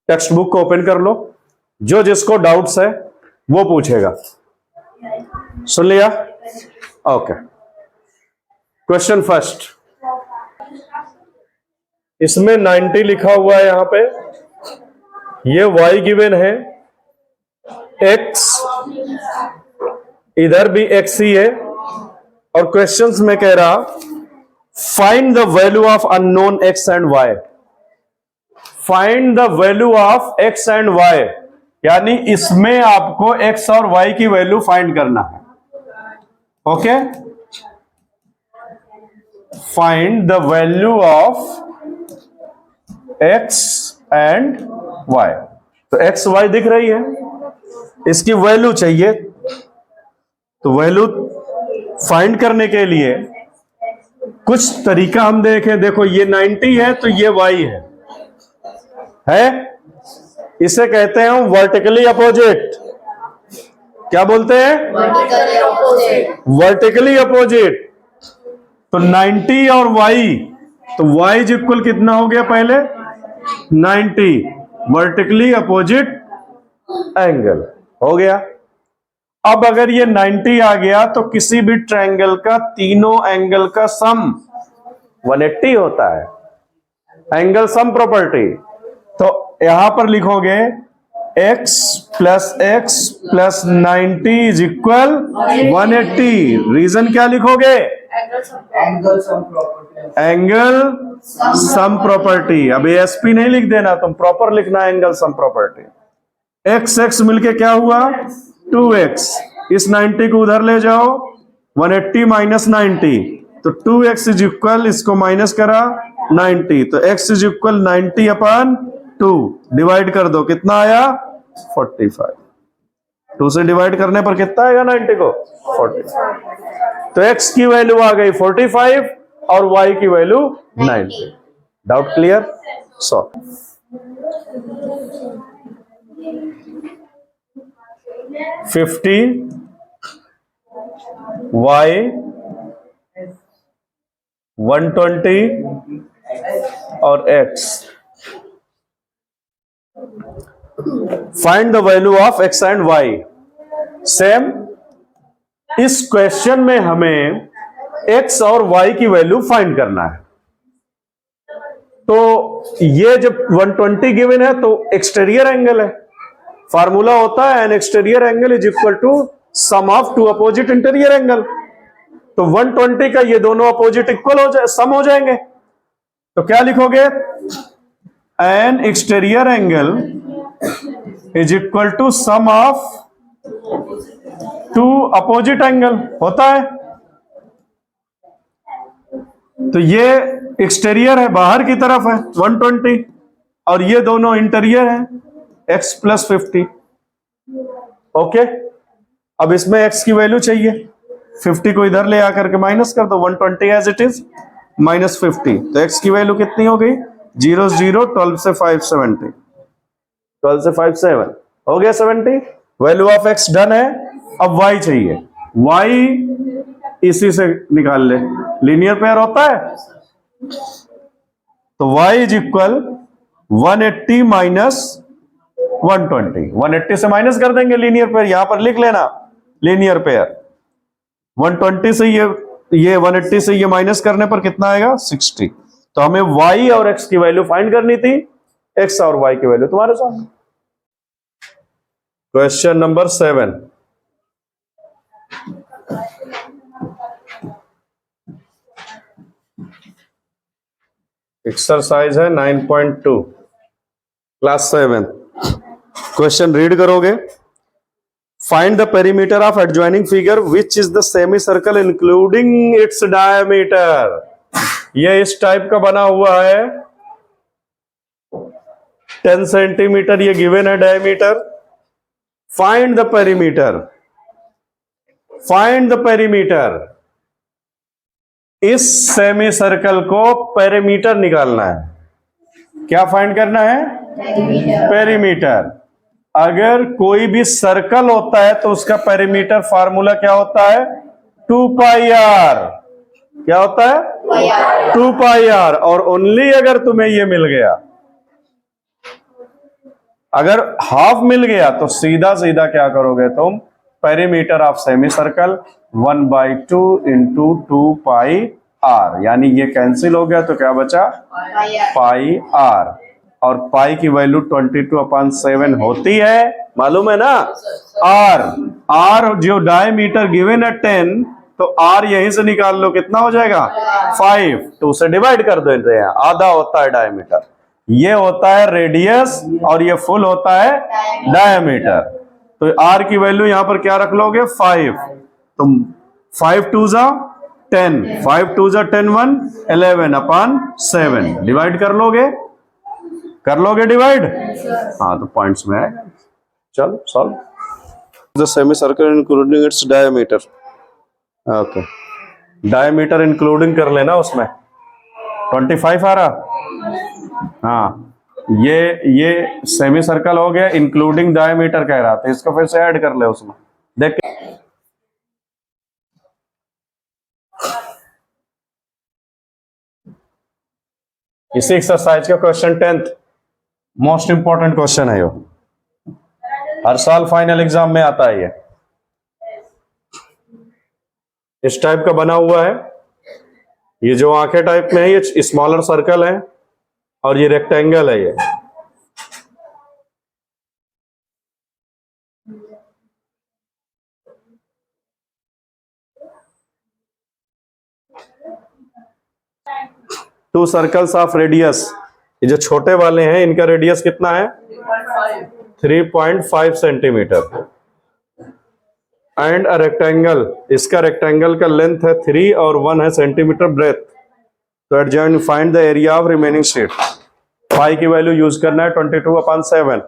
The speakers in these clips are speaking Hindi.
टेक्स्ट बुक को ओपन कर लो, जो जिसको डाउट्स है वो पूछेगा। सुन लिया? ओके। क्वेश्चन फर्स्ट, इसमें 90 लिखा हुआ है यहां पे, ये y गिवन है, x इधर भी x ही है, और क्वेश्चंस में कह रहा find the value of unknown x and y। Find the value of x and y, यानी इसमें आपको x और y की वैल्यू फाइंड करना है। Okay, find the value of x and y। तो x y दिख रही है, इसकी वैल्यू चाहिए। तो वैल्यू फाइंड करने के लिए कुछ तरीका हम देखें। देखो ये 90 है तो ये y है, इसे कहते हैं वर्टिकली अपोजिट। क्या बोलते हैं? Vertically opposite. तो 90 और y, तो y इज इक्वल कितना हो गया पहले? 90, वर्टिकली अपोजिट एंगल हो गया। अब अगर ये 90 आ गया तो किसी भी ट्रायंगल का तीनों एंगल का सम 180 होता है, एंगल सम प्रॉपर्टी। तो यहां पर लिखोगे x plus 90 is equal 180। Reason क्या लिखोगे? Angle sum property. अब एसपी नहीं लिख देना, तुम प्रॉपर लिखना एंगल सम प्रॉपर्टी। x मिलके क्या हुआ? 2x। इस 90 को उधर ले जाओ, 180 माइनस 90, तो 2x इज इक्वल, इसको माइनस करा 90, तो x is equal 90 upon 2। Divide कर दो, कितना आया? 45। 2 से डिवाइड करने पर कितना आएगा 90 को? 45। तो x की वैल्यू आ गई 45 और y की value 90। Doubt clear? So $50 y 120 और x। Find the value of x and y। Same इस क्वेश्चन में हमें x और y की वैल्यू फाइंड करना है। तो ये जब 120 गिवन है तो एक्सटीरियर एंगल है, फार्मूला होता है an exterior angle is equal to sum of two opposite interior angle. तो 120 का ये दोनों अपोजिट इक्वल हो जाए, सम हो जाएंगे। तो क्या लिखोगे? An exterior angle is equal to sum of two opposite angle होता है। तो ये एक्सटीरियर है, बाहर की तरफ है 120, और ये दोनों इंटीरियर है x प्लस 50। ओके, अब इसमें x की वैल्यू चाहिए, 50 को इधर ले आकर के माइनस कर दो, 120 एज इट इज माइनस 50, तो x की वैल्यू कितनी हो गई? 0 0, 12 से 5 70, 12 से 5 7 हो गया 70। वैल्यू ऑफ x डन है। अब y चाहिए, y इसी से निकाल ले, लीनियर पेयर होता है। तो y इज इक्वल 180 माइनस 120, 180 से माइनस कर देंगे लीनियर पेयर, यहां पर लिख लेना लीनियर पेयर। 120 से ये 180 से ये माइनस करने पर कितना आएगा? 60। तो हमें y और x की वैल्यू फाइंड करनी थी, x और y की वैल्यू तुम्हारे सामने। क्वेश्चन नंबर 7, एक्सरसाइज है 9.2 क्लास 7। क्वेश्चन रीड करोगे। Find the perimeter of adjoining figure which is the semi circle including its diameter. ये इस टाइप का बना हुआ है, 10 सेंटीमीटर ये गिवन है diameter. Find the perimeter, find the perimeter. इस सेमी सर्कल को पेरीमीटर निकालना है। क्या फाइंड करना है? पेरीमीटर। अगर कोई भी सर्कल होता है तो उसका पेरीमीटर फार्मूला क्या होता है? 2 पाई r। क्या होता है? 2 पाई r। और ओनली अगर तुम्हें ये मिल गया अगर हाफ मिल गया तो सीधा सीधा क्या करोगे तुम, perimeter of semi circle 1/2 into 2 pi r, यानी ये कैंसिल हो गया तो क्या बचा, पाई आर। और पाई की वैल्यू 22/7 होती है, मालूम है ना। आर जो डायमीटर गिवन है 10, तो आर यहीं से निकाल लो, कितना हो जाएगा 5, 2 से डिवाइड कर देते हैं, आधा होता है डायमीटर। ये होता है रेडियस और ये फुल होता है डायमीटर। तो आर की वैल्यू यहां पर क्या रख लोगे 5, तो 5 2 जा 10, 5 2 जा 10 1 11/7 डिवाइड कर लोगे डिवाइड, हाँ तो पॉइंट्स में आएगा। चलो solve the semi circle including its diameter. Okay, diameter including कर लेना, उसमें 25 आ रहा। हाँ, ये सेमी सर्कल हो गया, इंक्लूडिंग डायमीटर कह रहा था, इसको फिर से ऐड कर ले उसमें। देख इसी एक्सरसाइज का question 10th most important question है, यो हर साल फाइनल एग्जाम में आता है। ये इस टाइप का बना हुआ है, ये जो आंखें टाइप में है ये स्मॉलर सर्कल है और ये रेक्टेंगल है। ये टू सर्कल्स ऑफ रेडियस, ये जो छोटे वाले हैं इनका रेडियस कितना है 3.5 सेंटीमीटर। एंड अ रेक्टेंगल, इसका रेक्टेंगल का लेंथ है 3 और 1 है सेंटीमीटर ब्रेथ। तो एट जॉइन find the area of remaining sheet. Pi की वैल्यू यूज करना है 22/7।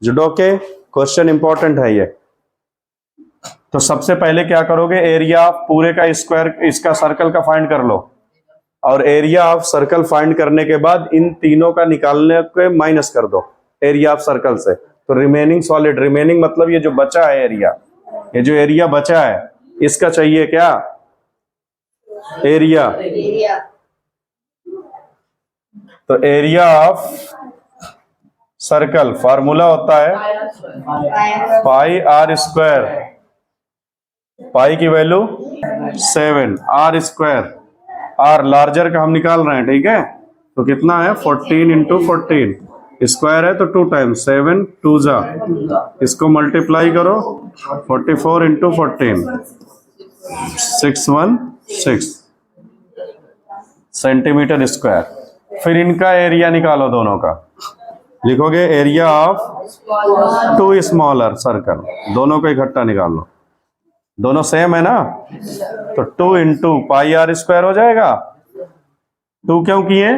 जुडो के क्वेश्चन इंपॉर्टेंट है ये। तो सबसे पहले क्या करोगे, एरिया पूरे का स्क्वायर इसका सर्कल का फाइंड कर लो, और एरिया ऑफ सर्कल फाइंड करने के बाद इन तीनों का निकालने के माइनस कर दो एरिया ऑफ सर्कल से। तो रिमेनिंग सॉलिड, रिमेनिंग मतलब ये जो बचा है एरिया, ये जो एरिया बचा है इसका चाहिए क्या, एरिया। तो एरिया ऑफ सर्कल फार्मूला होता है पाई आर स्क्वायर, पाई की value 7, r square, r larger का हम निकाल रहे हैं, ठीक है। तो कितना है 14 इंटू 14, स्क्वायर है तो 2 टाइम्स 7 2 जा, इसको मल्टीप्लाई करो 44 इंटू 14 616 सेंटीमीटर स्क्वायर। फिर इनका एरिया निकालो दोनों का, लिखोगे एरिया ऑफ 2 स्मॉलर सर्कल, दोनों का इकट्ठा निकाल लो, दोनों सेम है ना। तो 2 इंटू पाई आर स्क्वायर हो जाएगा। 2 क्यों किए,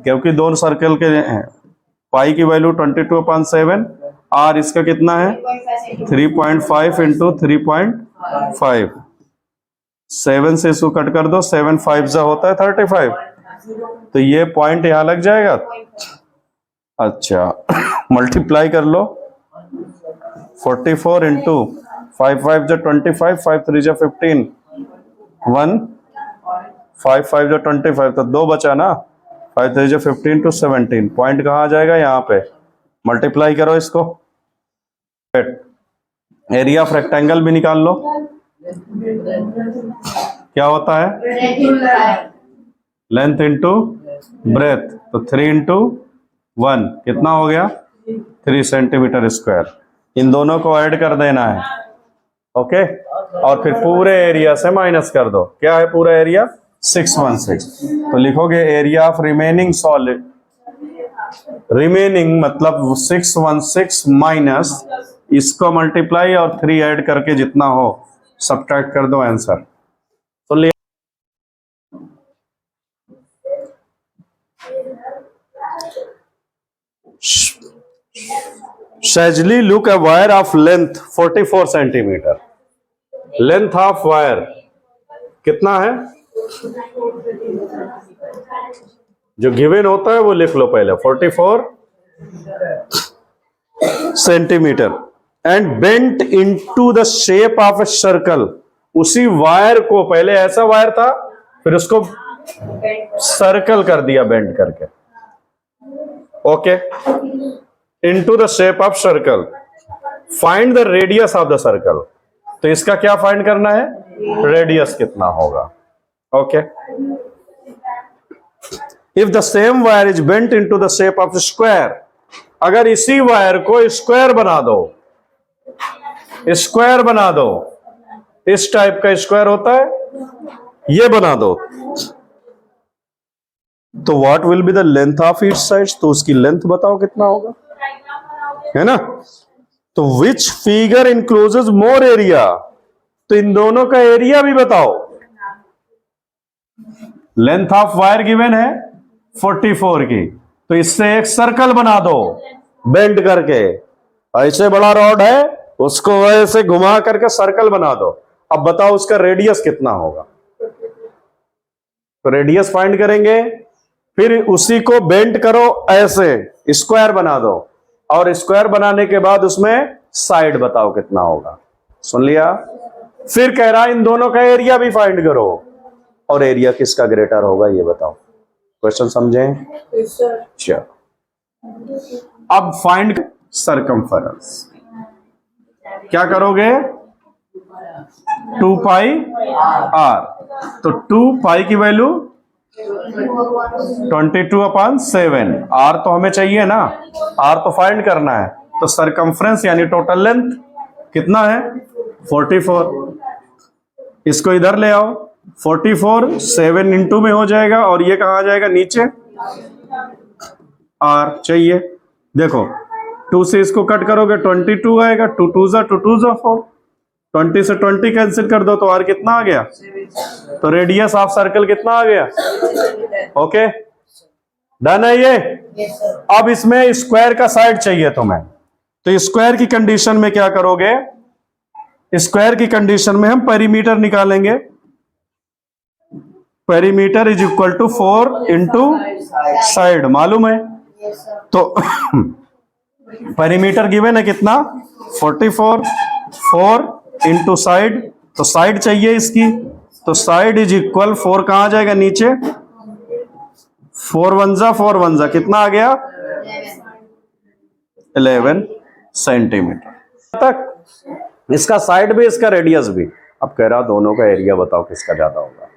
क्योंकि दोनों सर्कल के हैं। पाई की वैल्यू 22/7, आर इसका कितना है 3.5 इंटू 3.5, 7 से इसको कट कर दो, 7 5 जा होता है 35, तो ये पॉइंट यहां लग जाएगा। अच्छा मल्टीप्लाई कर लो 44 इंटू 5 5 जो 25, 5 3 जो 15, 1 5 5 जो 25, तो 2 बचा ना, 5 3 जो 15 टू 17, पॉइंट कहाँ आ जाएगा यहाँ पे, मल्टीप्लाई करो इसको। एरिया ऑफ रेक्टेंगल भी निकाल लो, क्या होता है लेंथ इंटू ब्रेथ, तो 3 इंटू 1 कितना हो गया 3 सेंटीमीटर स्क्वायर। इन दोनों को ऐड कर देना है, ओके। और फिर पूरे एरिया से माइनस कर दो, क्या है पूरा एरिया 616। तो लिखोगे area of remaining solid, remaining मतलब 616 माइनस इसको मल्टीप्लाई और 3 ऐड करके जितना हो सब्ट्रैक्ट कर दो आंसर। तो ले Shajli look a wire of length 44 centimetre, length of wire कितना है, जो गिवन होता है वो लिख लो पहले 44 centimetre. And bent into the shape of a circle, उसी वायर को, पहले ऐसा वायर था फिर उसको सर्कल कर दिया बेंड करके, okay, into the shape of circle, find the radius of the circle. तो इसका क्या फाइंड करना है, रेडियस कितना होगा। Okay, if the same wire is bent into the shape of square, अगर इसी वायर को स्क्वायर बना दो, स्क्वायर बना दो, इस टाइप का स्क्वायर होता है, ये बना दो, तो what will be the length of each side, तो उसकी लेंथ बताओ कितना होगा, है ना। तो which figure encloses more area, तो इन दोनों का एरिया भी बताओ। लेंथ ऑफ वायर गिवन है 44 की, तो इससे एक सर्कल बना दो बेंड करके, ऐसे बड़ा रॉड है उसको ऐसे घुमा करके सर्कल बना दो। अब बताओ उसका रेडियस कितना होगा, तो रेडियस फाइंड करेंगे, फिर उसी को बेंड करो, ऐसे स्क्वायर बना दो, और स्क्वायर बनाने के बाद उसमें साइड बताओ कितना होगा। सुन लिया। फिर कह रहा इन दोनों का एरिया भी फाइंड करो, और एरिया किसका ग्रेटर होगा ये बताओ। क्वेश्चन समझें? चलो, अब फाइंड सरकमफेरेंस। क्या करोगे, 2 पाई आर, तो 2 पाई की वैल्यू 22/7, आर तो हमें चाहिए ना, आर तो फाइंड करना है, तो सरकमफ्रेंस यानी टोटल लेंथ कितना है 44। इसको इधर ले आओ, 44 7 इंटू में हो जाएगा, और ये कहां आ जाएगा नीचे, आर चाहिए। देखो 2 से इसको कट करोगे 22 आएगा, 2 2 जा 4, 20 से 20 कैंसिल कर दो तो आर कितना आ गया, तो रेडियस ऑफ सर्कल कितना आ गया। ओके, डन है ये। अब इसमें स्क्वायर का साइड चाहिए तुम्हें, तो स्क्वायर की कंडीशन में क्या करोगे, स्क्वायर की कंडीशन में हम पेरीमीटर निकालेंगे। Perimeter is equal to 4 into side, मालूम है। तो पेरीमीटर गिवन है कितना 44, 4 इंटू साइड, तो साइड चाहिए इसकी, तो साइड इज इक्वल 4 कहां आ जाएगा नीचे, 4 1 जा कितना आ गया 11 सेंटीमीटर तक। इसका साइड भी इसका रेडियस भी। अब कह रहा दोनों का एरिया बताओ किसका ज्यादा होगा।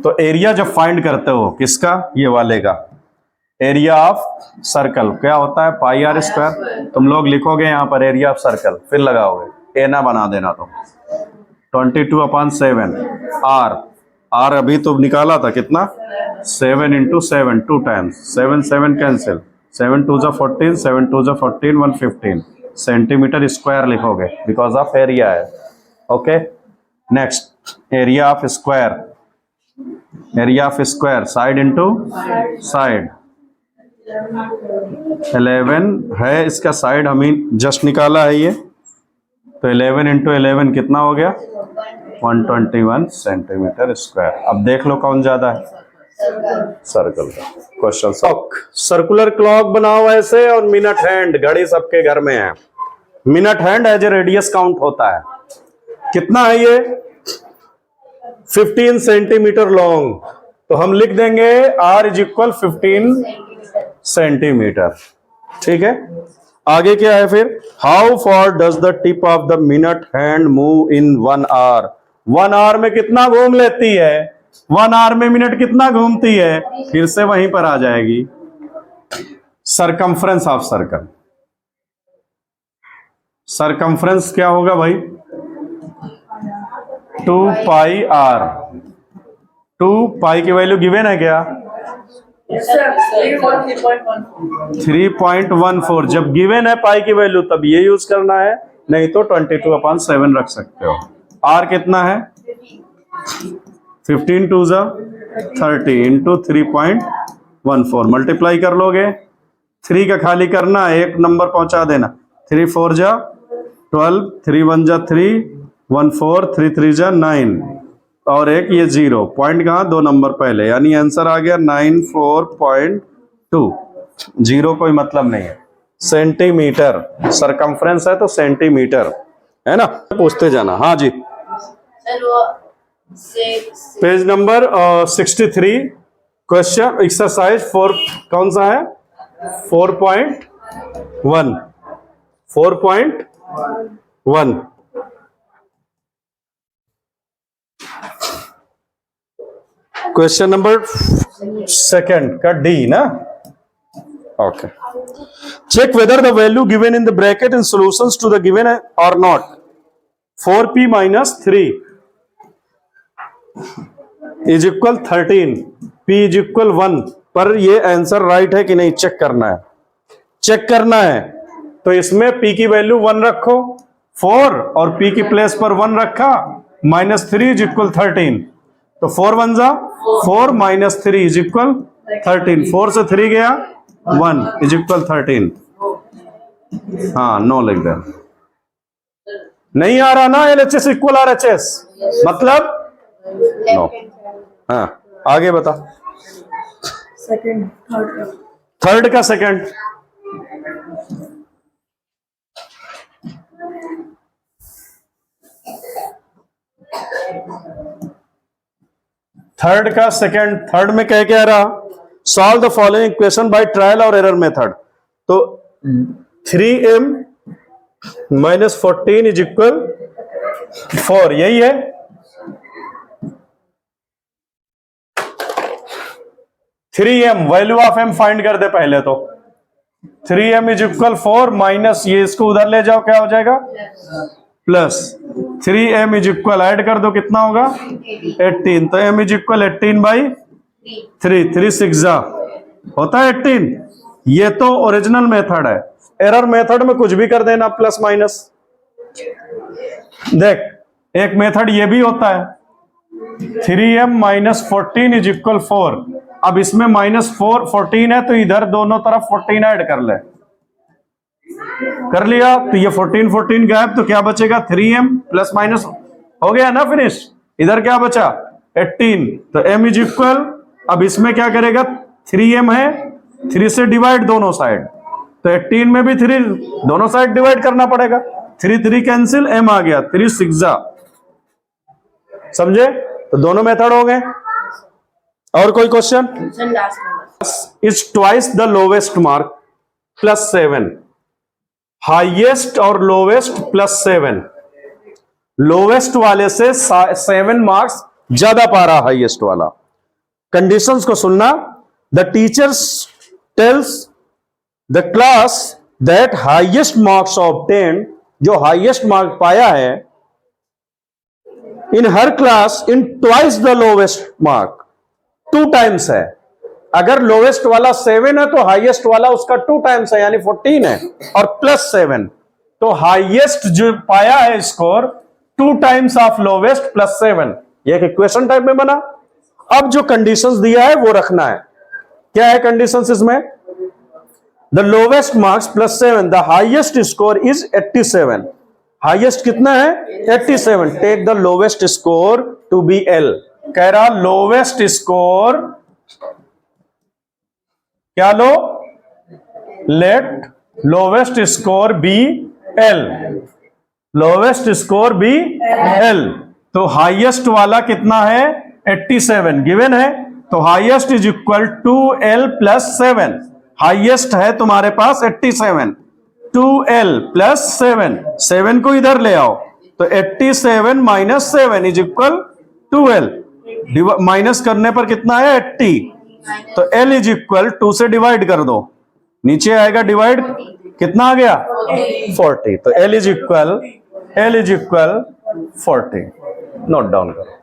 तो एरिया जब फाइंड करते हो किसका, ये वाले का, एरिया ऑफ सर्कल क्या होता है पाई आर स्क्वायर। तुम लोग लिखोगे यहां पर एरिया ऑफ सर्कल, फिर लगाओगे, ए ना बना देना। तो 22/7 आर अभी तो निकाला था कितना 7 इंटू 7 2 टाइम्स, 7 7 कैंसिल, 7 2 जा 14, 7 2 जा 14 115 सेंटीमीटर स्क्वायर लिखोगे बिकॉज ऑफ एरिया है। Okay, next area of square, area of square side into side 11 है इसका साइड, हमें जस्ट निकाला है ये, तो 11 इंटू 11 कितना हो गया 121 सेंटीमीटर स्क्वायर। अब देख लो कौन ज्यादा है, सर्कल का। क्वेश्चन सर्कुलर क्लॉक बनाओ ऐसे, और मिनट हैंड, घड़ी सबके घर में है, minute hand as a radius count होता है। कितना है ये 15 सेंटीमीटर लॉन्ग, तो हम लिख देंगे आर इज इक्वल 15 सेंटीमीटर। ठीक है, आगे क्या है फिर, how far does the tip of the minute hand move in 1 hour. 1 hour में कितना घूम लेती है, 1 आवर में मिनट कितना घूमती है, फिर से वहीं पर आ जाएगी सरकमफ्रेंस ऑफ सर्कल। सरकमफ्रेंस क्या होगा भाई 2 पाई आर, 2 पाई की वैल्यू गिवन है क्या 3.14। जब गिवन है पाई की वैल्यू तब ये यूज करना है, नहीं तो 22/7 रख सकते हो। आर कितना है 15 2 जा 30 इंटू 3.14 मल्टीप्लाई कर लोगे, 3 का खाली करना, एक नंबर पहुंचा देना, 3 4 जा 12, 3 1 जा 3, 1 4, 3 3 जा 9, और एक ये 0 पॉइंट कहाँ 2 नंबर पहले, यानी आंसर आ गया 94.2। 0 कोई मतलब नहीं है, सेंटीमीटर, सरकमफ्रेंस है तो सेंटीमीटर है ना। पूछते जाना। हाँ जी, पेज नंबर 63 क्वेश्चन एक्सरसाइज 4 कौन सा है 4.1 4.1 क्वेश्चन नंबर सेकंड का डी ना. Okay. Check whether the value given in the bracket in solutions to the given और not. 4p minus 3 is equal 13, p is equal 1. पर ये आंसर राइट है कि नहीं चेक करना है. चेक करना है तो इसमें p की वैल्यू 1 रखो, 4 और p की प्लेस पर 1 रखा, -3 इज इक्वल 13. तो 4 1 जा 4 माइनस 3 इज इक्वल 13. 4 से 3 गया 1 इज इक्वल 13. हाँ नो लिख दे. नहीं आ रहा ना LHS इक्वल RHS मतलब नो. हाँ आगे बता. थर्ड का सेकंड. थर्ड का सेकंड. थर्ड में कह क्या रहा, solve the following equation by trial और एरर मेथड. तो 3m माइनस 14 इज इक्वल 4, यही है. Three m value of m find कर दे पहले. तो 3m इज इक्वल 4 माइनस ये इसको उधर ले जाओ, क्या हो जाएगा plus 3m is equal add कर दो कितना होगा 18. तो m इज इक्वल 18/3. 3 6 होता है 18. ये तो ओरिजिनल मेथड है. एरर मेथड में कुछ भी कर देना प्लस माइनस. देख एक मेथड ये भी होता है 3m माइनस 14 इज इक्वल 4. अब इसमें -14 है तो इधर दोनों तरफ 14 ऐड कर ले. कर लिया तो ये 14 गायब, तो क्या बचेगा 3m प्लस माइनस हो गया ना फिनिश. इधर क्या बचा 18. तो m इज इक्वल, अब इसमें क्या करेगा 3m है 3 से डिवाइड दोनों साइड. तो 18 में भी 3 दोनों साइड डिवाइड करना पड़ेगा. 3 कैंसिल, m आ गया 3 6 समझे. तो दोनों मेथड हो गए. और कोई question. Is twice the lowest mark plus 7. Highest और लोवेस्ट प्लस 7. लोवेस्ट वाले से 7 मार्क्स ज्यादा पा रहा हाईएस्ट वाला. कंडीशंस को सुनना. The teachers tells the class that highest marks obtained, जो हाईएस्ट मार्क पाया है इन हर class in twice the lowest mark, 2 times है. अगर लोवेस्ट वाला 7 है तो हाईएस्ट वाला उसका 2 टाइम्स है यानी 14 है, और प्लस 7. तो हाईएस्ट जो पाया है score 2 times of lowest plus 7. ये एक इक्वेशन टाइप में बना. अब जो कंडीशंस दिया है वो रखना है. क्या है कंडीशंस इसमें. The lowest marks plus 7, the highest score is 87. Highest कितना है 87. Take the lowest score to be L. कह रहा लोवेस्ट स्कोर क्या लो, let lowest score be L. Lowest score be L. तो हाईएस्ट वाला कितना है 87 गिवन है. तो highest is equal to L plus 7. Highest है तुम्हारे पास 87. 2L plus 7. 7 को इधर ले आओ तो 87 minus 7 is equal 2L. Minus करने पर कितना है 80. तो L इज इक्वल 2 से डिवाइड कर दो, नीचे आएगा डिवाइड, कितना आ गया 40. तो L is equal 40. Note down करो.